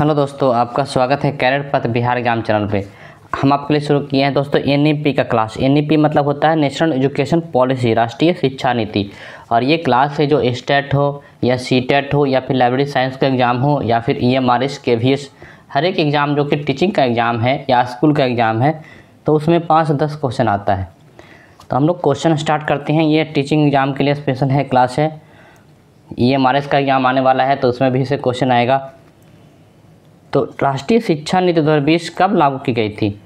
Hello दोस्तों, आपका स्वागत है कैरियर पथ बिहार एग्जाम चैनल पे। हम आपके लिए शुरू किए हैं दोस्तों एनईपी का क्लास। एनईपी मतलब होता है नेशनल एजुकेशन पॉलिसी, राष्ट्रीय शिक्षा नीति। और ये क्लास है जो स्टेट हो या सीटेट हो या फिर लाइब्रेरी साइंस का एग्ज़ाम हो या फिर ईएमआरएस केवीएस, हर एक एग्ज़ाम जो कि टीचिंग का एग्ज़ाम है या स्कूल का एग्ज़ाम है तो उसमें 5 से 10 क्वेश्चन आता है। तो हम लोग क्वेश्चन स्टार्ट करते हैं। ये टीचिंग एग्ज़ाम के लिए स्पेशल है क्लास है। ईएमआरएस का एग्ज़ाम आने वाला है तो उसमें भी से क्वेश्चन आएगा। तो राष्ट्रीय शिक्षा नीति 2020 कब लागू की गई थी?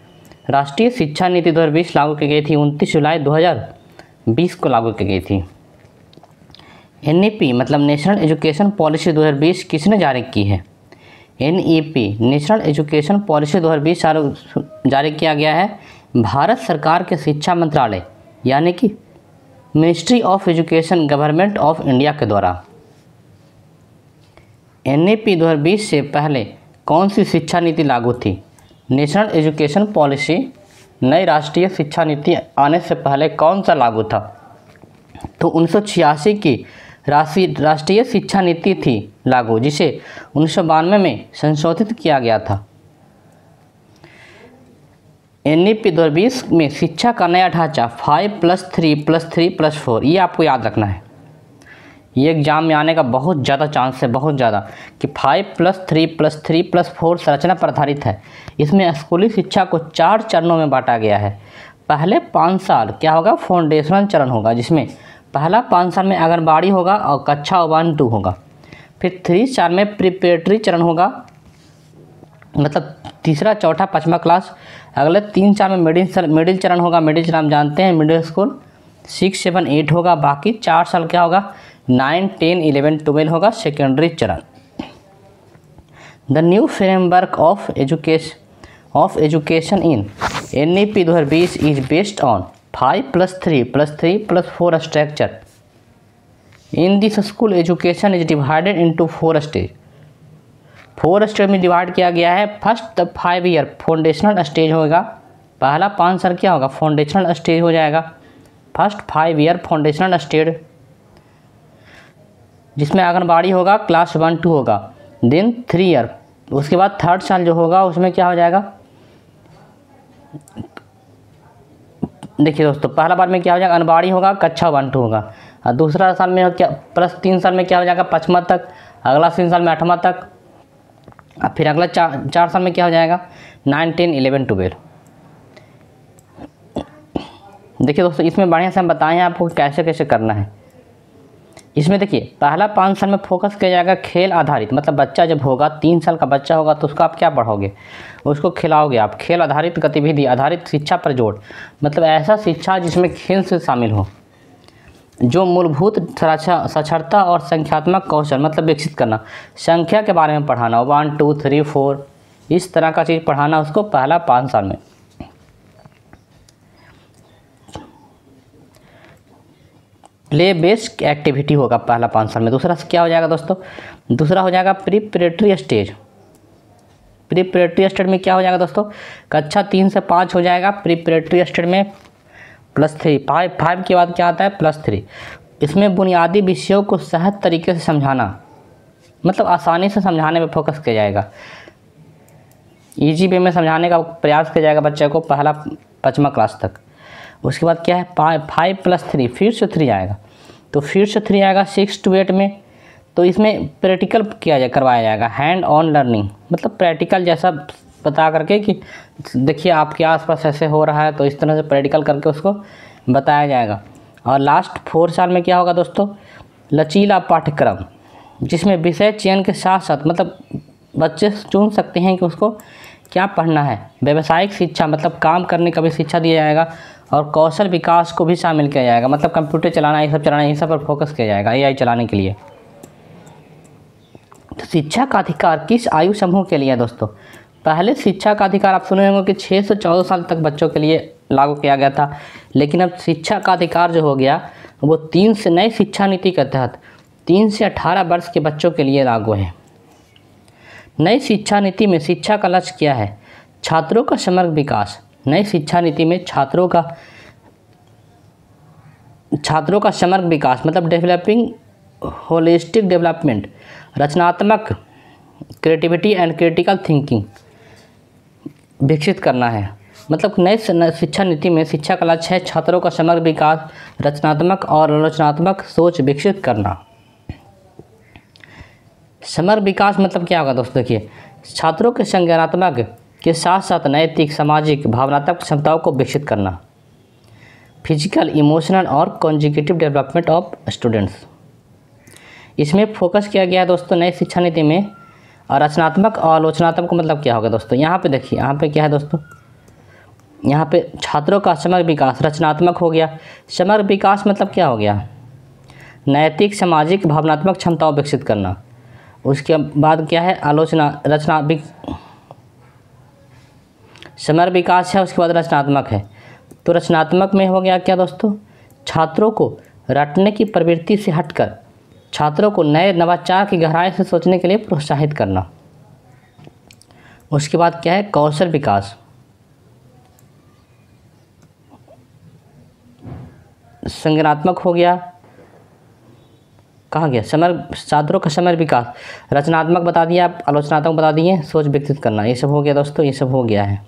राष्ट्रीय शिक्षा नीति 2020 लागू की गई थी 29 जुलाई 2020 को लागू की गई थी। एनईपी मतलब नेशनल एजुकेशन पॉलिसी 2020 किसने जारी की है? एनईपी नेशनल एजुकेशन पॉलिसी 2020 जारी किया गया है भारत सरकार के शिक्षा मंत्रालय यानी कि ministry of education government of India के द्वारा। एनईपी 2020 से पहले कौन सी शिक्षा नीति लागू थी? नेशनल एजुकेशन पॉलिसी नई राष्ट्रीय शिक्षा नीति आने से पहले कौन सा लागू था? तो 1986 की राष्ट्रीय शिक्षा नीति थी लागू, जिसे 1992 में संशोधित किया गया था। एनईपी 2020 में शिक्षा का नया ढांचा 5+3+3+4, ये आपको याद रखना है। ये एग्जाम में आने का बहुत ज़्यादा चांस है, बहुत ज़्यादा, कि 5+3+3+4 संरचना पर आधारित है। इसमें स्कूली शिक्षा को 4 चरणों में बांटा गया है। पहले 5 साल क्या होगा? फाउंडेशनल चरण होगा, जिसमें पहला 5 साल में आंगनबाड़ी होगा और कक्षा 1-2 होगा। फिर 3 साल में प्रिपरेटरी चरण होगा, मतलब तीसरा, चौथा, 5वां क्लास। अगले 3 साल में मिडिल चरण होगा। मिडिल चरण हम जानते हैं, मिडिल स्कूल 6, 7, 8 होगा। बाकी 4 साल क्या होगा? 9, 10, 11, 12 होगा सेकेंडरी चरण। The new framework of education in NEP 2020 is based on 5+3+3+4 structure. In this school education is divided into 4 stage. 4 stage में डिवाइड किया गया है। फर्स्ट 5 ईयर फाउंडेशनल स्टेज होगा। पहला 5 साल क्या होगा? फाउंडेशनल स्टेज हो जाएगा। फर्स्ट 5 ईयर फाउंडेशनल स्टेज, जिसमें आंगनबाड़ी होगा, क्लास 1-2 होगा। देन 3 ईयर, उसके बाद 3rd साल जो होगा उसमें क्या हो जाएगा? देखिए दोस्तों, पहला बार में क्या हो जाएगा? आंगनबाड़ी होगा, कक्षा 1-2 होगा। और दूसरा साल में क्या प्लस 3 साल में क्या हो जाएगा? 5वां तक। अगला 3 साल में 8वां तक। और फिर अगला 4 साल में क्या हो जाएगा? 9, 10, 11, 12। देखिए दोस्तों, इसमें बढ़िया से हम बताएं आपको कैसे कैसे करना है। इसमें देखिए, पहला 5 साल में फोकस किया जाएगा खेल आधारित, मतलब बच्चा जब होगा 3 साल का बच्चा होगा तो उसको आप क्या पढ़ाओगे? उसको खिलाओगे आप। खेल आधारित गतिविधि आधारित शिक्षा पर जोड़, मतलब ऐसा शिक्षा जिसमें खेल से शामिल हो, जो मूलभूत साक्षरता और संख्यात्मक कौशल मतलब विकसित करना, संख्या के बारे में पढ़ाना, 1, 2, 3, 4, इस तरह का चीज़ पढ़ाना उसको पहला 5 साल में। प्ले बेस्ड एक्टिविटी होगा पहला 5 साल में। दूसरा क्या हो जाएगा दोस्तों? दूसरा हो जाएगा प्रिपरेटरी स्टेज। प्रिपरेटरी स्टेज में क्या हो जाएगा दोस्तों? कक्षा 3 से 5 हो जाएगा प्रिपरेटरी स्टेज में। +3, 5 के बाद क्या आता है? +3। इसमें बुनियादी विषयों को सहज तरीके से समझाना, मतलब आसानी से समझाने पर फोकस किया जाएगा। ईजी वे में समझाने का प्रयास किया जाएगा बच्चे को पहला 5वां क्लास तक। उसके बाद क्या है? 5+3, फिर से 3 आएगा। तो फिर से 3 आएगा 6 to 8 में। तो इसमें प्रैक्टिकल करवाया जाएगा, हैंड ऑन लर्निंग, मतलब प्रैक्टिकल जैसा बता करके कि देखिए आपके आसपास ऐसे हो रहा है, तो इस तरह से प्रैक्टिकल करके उसको बताया जाएगा। और लास्ट 4 साल में क्या होगा दोस्तों? लचीला पाठ्यक्रम, जिसमें विषय चयन के साथ साथ मतलब बच्चे चुन सकते हैं कि उसको क्या पढ़ना है। व्यावसायिक शिक्षा मतलब काम करने का भी शिक्षा दिया जाएगा, और कौशल विकास को भी शामिल किया जाएगा, मतलब कंप्यूटर चलाना, ये सब चलाना, ये सब पर फोकस किया जाएगा एआई चलाने के लिए। तो शिक्षा का अधिकार किस आयु समूह के लिए है दोस्तों? पहले शिक्षा का अधिकार आप सुने होंगे कि 6 से 14 साल तक बच्चों के लिए लागू किया गया था, लेकिन अब शिक्षा का अधिकार जो हो गया वो 3 से नई शिक्षा नीति के तहत 3 से 18 वर्ष के बच्चों के लिए लागू है। नई शिक्षा नीति में शिक्षा का लक्ष्य क्या है? छात्रों का समग्र विकास। नई शिक्षा नीति में छात्रों का समग्र विकास मतलब डेवलपिंग होलिस्टिक डेवलपमेंट, रचनात्मक क्रिएटिविटी एंड क्रिटिकल थिंकिंग विकसित करना है। मतलब नए शिक्षा नीति में शिक्षा का लक्ष्य है छात्रों का समग्र विकास, रचनात्मक और आलोचनात्मक सोच विकसित करना। समग्र विकास मतलब क्या होगा दोस्तों? देखिए, छात्रों के संज्ञानात्मक के साथ साथ नैतिक, सामाजिक, भावनात्मक क्षमताओं को विकसित करना। फिजिकल, इमोशनल और कॉन्जिक्यूटिव डेवलपमेंट ऑफ स्टूडेंट्स, इसमें फोकस किया गया है दोस्तों नई शिक्षा नीति में। और रचनात्मक और आलोचनात्मक मतलब क्या होगा दोस्तों? यहाँ पे देखिए, यहाँ पे क्या है दोस्तों? यहाँ पे छात्रों का समग्र विकास रचनात्मक हो गया। समग्र विकास मतलब क्या हो गया? नैतिक, सामाजिक, भावनात्मक क्षमताओं विकसित करना। उसके बाद क्या है? आलोचना समग्र विकास है, उसके बाद रचनात्मक है। तो रचनात्मक में हो गया क्या दोस्तों? छात्रों को रटने की प्रवृत्ति से हटकर छात्रों को नए नवाचार की गहराई से सोचने के लिए प्रोत्साहित करना। उसके बाद क्या है? कौशल विकास। संज्ञानात्मक हो गया, कहाँ गया? छात्रों का समग्र विकास। रचनात्मक बता दिया, आलोचनात्मक बता दिए, सोच विकसित करना, ये सब हो गया दोस्तों, ये सब हो गया है।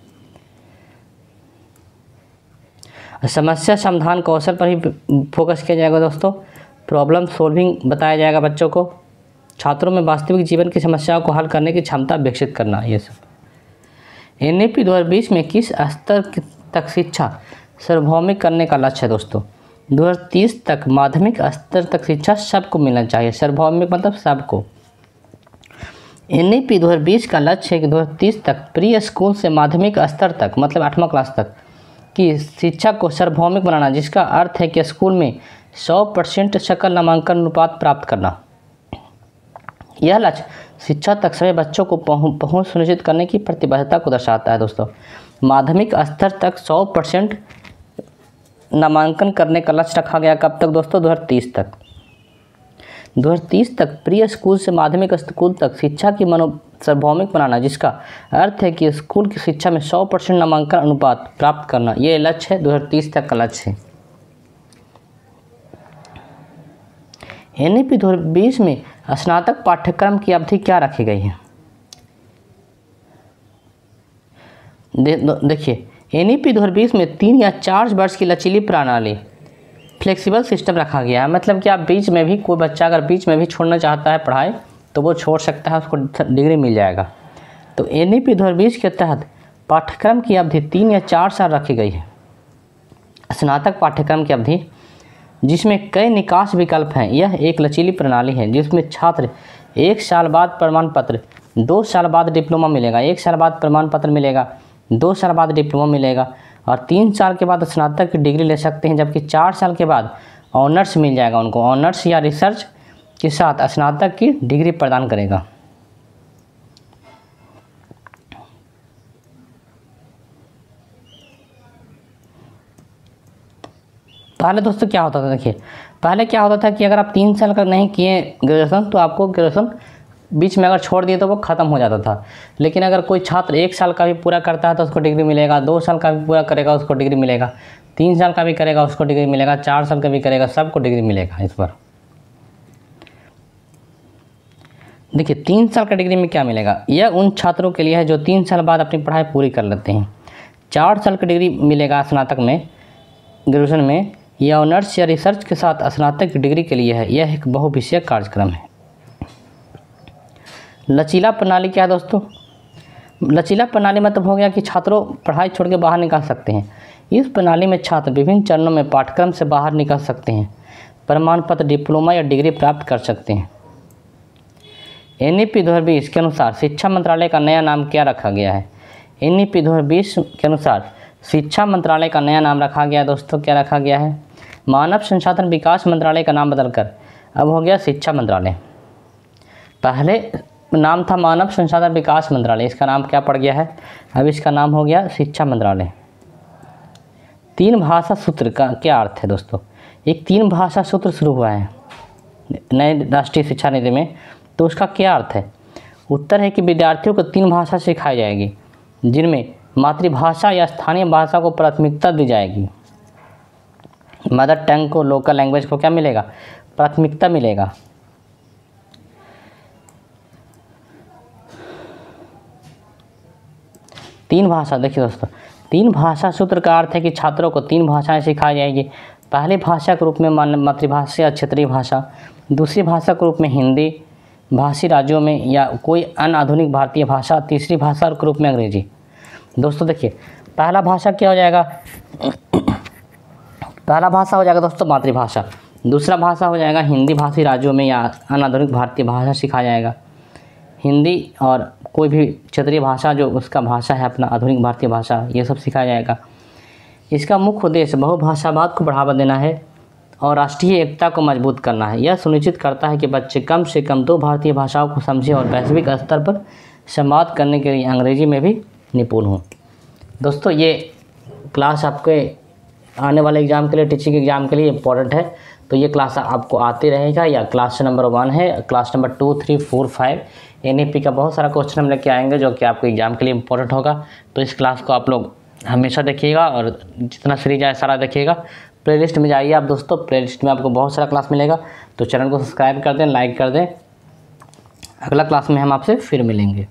समस्या समाधान कौशल पर ही फोकस किया जाएगा दोस्तों। प्रॉब्लम सॉल्विंग बताया जाएगा बच्चों को। छात्रों में वास्तविक जीवन की समस्याओं को हल करने की क्षमता विकसित करना, ये सब। NEP 2020 में किस स्तर तक शिक्षा सार्वभौमिक करने का लक्ष्य है दोस्तों? 2030 तक माध्यमिक स्तर तक शिक्षा सबको मिलना चाहिए। सार्वभौमिक मतलब सबको। NEP 2020 का लक्ष्य है कि 2030 तक प्री स्कूल से माध्यमिक स्तर तक मतलब 8वां क्लास तक की शिक्षा को सार्वभौमिक बनाना, जिसका अर्थ है कि स्कूल में 100% सकल नामांकन अनुपात प्राप्त करना। यह लक्ष्य शिक्षा तक सभी बच्चों को पहुंच सुनिश्चित करने की प्रतिबद्धता को दर्शाता है दोस्तों। माध्यमिक स्तर तक 100% नामांकन करने का लक्ष्य रखा गया। कब तक दोस्तों? 2030 तक। 2030 तक प्री स्कूल से माध्यमिक स्कूल तक शिक्षा की सार्वभौमिक बनाना, जिसका अर्थ है कि स्कूल की शिक्षा में 100% नामांकन अनुपात प्राप्त करना, ये लक्ष्य है 2030 तक का लक्ष्य है। NEP 2020 में स्नातक पाठ्यक्रम की अवधि क्या रखी गई है? देखिए, NEP 2020 में 3 या 4 वर्ष की लचीली प्रणाली फ्लेक्सिबल सिस्टम रखा गया है। मतलब कि आप बीच में भी, कोई बच्चा अगर बीच में भी छोड़ना चाहता है पढ़ाई तो वो छोड़ सकता है, उसको डिग्री मिल जाएगा। तो NEP 2020 के तहत पाठ्यक्रम की अवधि 3 या 4 साल रखी गई है। स्नातक पाठ्यक्रम की अवधि जिसमें कई निकास विकल्प हैं। यह एक लचीली प्रणाली है जिसमें छात्र 1 साल बाद प्रमाण पत्र, 2 साल बाद डिप्लोमा मिलेगा, 1 साल बाद प्रमाण पत्र मिलेगा, 2 साल बाद डिप्लोमा मिलेगा और 3 साल के बाद स्नातक की डिग्री ले सकते हैं। जबकि 4 साल के बाद ऑनर्स मिल जाएगा उनको। ऑनर्स या रिसर्च के साथ स्नातक की डिग्री प्रदान करेगा। पहले दोस्तों क्या होता था? देखिए, पहले क्या होता था कि अगर आप 3 साल का नहीं किए ग्रेजुएशन तो आपको ग्रेजुएशन बीच में अगर छोड़ दिए तो वो ख़त्म हो जाता था। लेकिन अगर कोई छात्र 1 साल का भी पूरा करता है तो उसको डिग्री मिलेगा, 2 साल का भी पूरा करेगा उसको डिग्री मिलेगा, 3 साल का भी करेगा उसको डिग्री मिलेगा, 4 साल का भी करेगा, सबको डिग्री मिलेगा इस पर। देखिए, 3 साल का डिग्री में क्या मिलेगा? यह उन छात्रों के लिए है जो 3 साल बाद अपनी पढ़ाई पूरी कर लेते हैं। 4 साल का डिग्री मिलेगा स्नातक में, ग्रेजुएशन में। यह ऑनर्स या रिसर्च के साथ स्नातक की डिग्री के लिए है। यह एक बहुविषयक कार्यक्रम है। लचीला प्रणाली क्या है दोस्तों? लचीला प्रणाली मतलब हो गया कि छात्रों पढ़ाई छोड़ के बाहर निकल सकते हैं। इस प्रणाली में छात्र विभिन्न चरणों में पाठ्यक्रम से बाहर निकल सकते हैं, प्रमाण पत्र, डिप्लोमा या डिग्री प्राप्त कर सकते हैं। NEP 2020 के अनुसार शिक्षा मंत्रालय का नया नाम क्या रखा गया है? NEP 2020 के अनुसार शिक्षा मंत्रालय का नया नाम रखा गया है दोस्तों। क्या रखा गया है? मानव संसाधन विकास मंत्रालय का नाम बदलकर अब हो गया शिक्षा मंत्रालय। पहले नाम था मानव संसाधन विकास मंत्रालय, इसका नाम क्या पड़ गया है? अब इसका नाम हो गया शिक्षा मंत्रालय। 3 भाषा सूत्र का क्या अर्थ है दोस्तों? एक 3 भाषा सूत्र शुरू हुआ है नए राष्ट्रीय शिक्षा नीति में, तो उसका क्या अर्थ है? उत्तर है कि विद्यार्थियों को 3 भाषा सिखाई जाएगी, जिनमें मातृभाषा या स्थानीय भाषा को प्राथमिकता दी जाएगी। मदर टंग को, लोकल लैंग्वेज को क्या मिलेगा? प्राथमिकता मिलेगा। तीन भाषा, देखिए दोस्तों, तीन भाषा सूत्र का अर्थ है कि छात्रों को तीन भाषाएं सिखाई जाएगी। पहली भाषा के रूप में मातृभाषा या क्षेत्रीय भाषा, दूसरी भाषा के रूप में हिंदी भाषी राज्यों में या कोई अन्य आधुनिक भारतीय भाषा, तीसरी भाषा के रूप में अंग्रेजी। दोस्तों देखिए, पहला भाषा क्या हो जाएगा, पहला भाषा हो जाएगा दोस्तों मातृभाषा, दूसरा भाषा हो जाएगा हिंदी भाषी राज्यों में या अन्य आधुनिक भारतीय भाषा सिखाया जाएगा। हिंदी और कोई भी क्षेत्रीय भाषा जो उसका भाषा है अपना आधुनिक भारतीय भाषा, ये सब सिखाया जाएगा। इसका मुख्य उद्देश्य बहुभाषावाद को बढ़ावा देना है और राष्ट्रीय एकता को मजबूत करना है। यह सुनिश्चित करता है कि बच्चे कम से कम दो भारतीय भाषाओं को समझें और वैश्विक स्तर पर संवाद करने के लिए अंग्रेजी में भी निपुण हों। दोस्तों ये क्लास आपके आने वाले एग्ज़ाम के लिए, टीचिंग एग्ज़ाम के लिए इम्पोर्टेंट है, तो ये क्लास आपको आते रहेगा। या क्लास नंबर 1 है, क्लास नंबर 2, 3, 4, 5 NEP का बहुत सारा क्वेश्चन हम लेके आएंगे जो कि आपको एग्ज़ाम के लिए इम्पोर्टेंट होगा। तो इस क्लास को आप लोग हमेशा देखिएगा और जितना सीरीज आए सारा देखिएगा। प्लेलिस्ट में जाइए आप दोस्तों, प्लेलिस्ट में आपको बहुत सारा क्लास मिलेगा। तो चैनल को सब्सक्राइब कर दें, लाइक कर दें। अगला क्लास में हम आपसे फिर मिलेंगे।